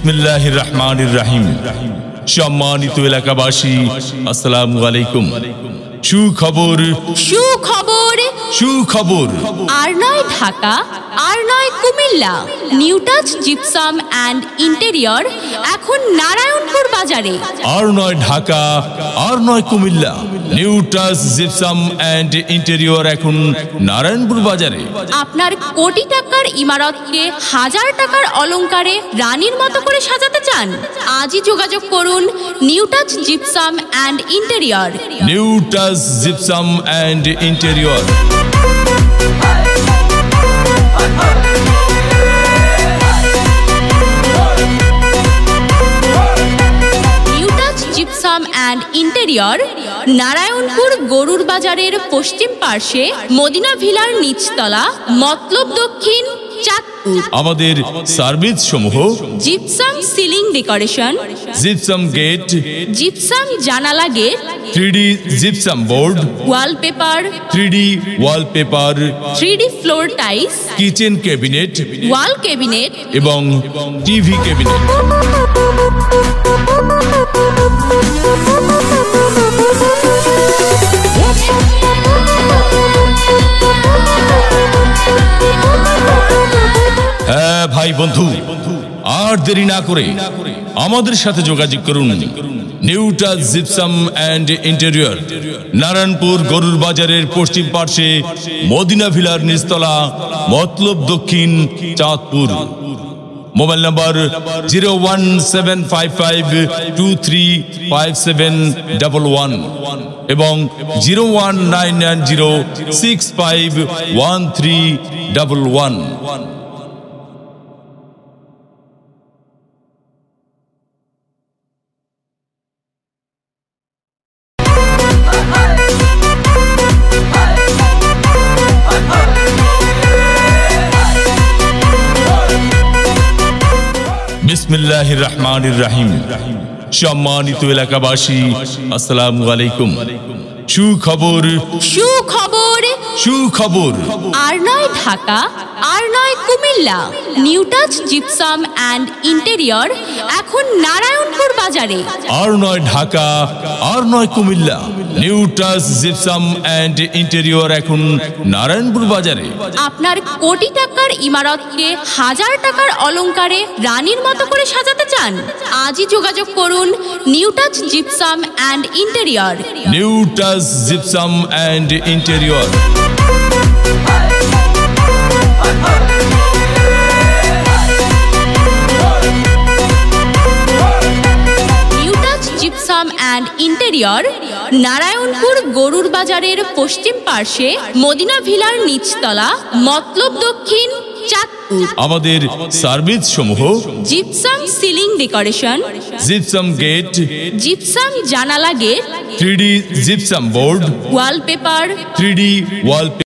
বিসমিল্লাহির রহমানির রহিম। সম্মানিত এলাকাবাসী, আসসালামু আলাইকুম। সুখবর সুখবর সুখবর আর নয় ঢাকা, আর নয় Comilla. New touch gypsum and interior এখন নারায়ণপুর বাজারে। আর নয় ঢাকা, আর নয় Comilla. New touch gypsum and interior এখন নারায়ণপুর বাজারে। আপনার কোটি টাকার ইমারতকে হাজার টাকার অলংকারে রানীর মতো করে সাজাতে চান? আজই যোগাযোগ করুন new touch gypsum and interior. New touch gypsum and interior. New touch gypsum and interior Narayanpur গরুর বাজারের পশ্চিম পার্শ্বে মদিনা ভিলার নিচতলা, মতলব দক্ষিণ, চাঁদপুর। আমাদের সার্ভিস সমূহ: gypsum ceiling decoration, gypsum gate, gypsum জানালা gate, 3D gypsum board, wallpaper, 3D wallpaper, 3D floor tiles, kitchen cabinet wall cabinet, এবং TV cabinet. হ্যাঁ ভাই বন্ধু, আর দেরি না করে আমাদের সাথে যোগাযোগ করুন। New touch gypsum and interior, Narayanpur গরুর বাজারের পশ্চিম পার্শ্বে মদিনা ভিলার নিচতলা, মতলব দক্ষিণ, চাঁদপুর। মোবাইল নাম্বার 01755235711 এবং 01990651311। বিসমিল্লাহির রহমানির রহিম। সম্মানিত এলাকাবাসী, আসসালামু আলাইকুম। সুখবর সুখবর সুখবর আর নয় ঢাকা, আর নয় Comilla. New touch gypsum and interior এখন নারায়ণপুর বাজারে। আর নয় ঢাকা, আর নয় Comilla. New touch gypsum and interior এখন নারায়ণপুর বাজারে। আপনার কোটি টাকার ইমারতকে হাজার টাকার অলংকারে রানীর মতো করে সাজাতে চান? আজই যোগাযোগ করুন new touch gypsum and interior. New touch gypsum and interior. New touch gypsum and interior Narayanpur গরুর বাজারের পশ্চিম পার্শ্বে মদিনা ভিলার নিচতলা, মতলব দক্ষিণ, চাঁদপুর। আমাদের সার্ভিস সমূহ: gypsum ceiling decoration, gypsum gate, gypsum জানালা gate, 3D gypsum board, wallpaper, 3D wallpaper,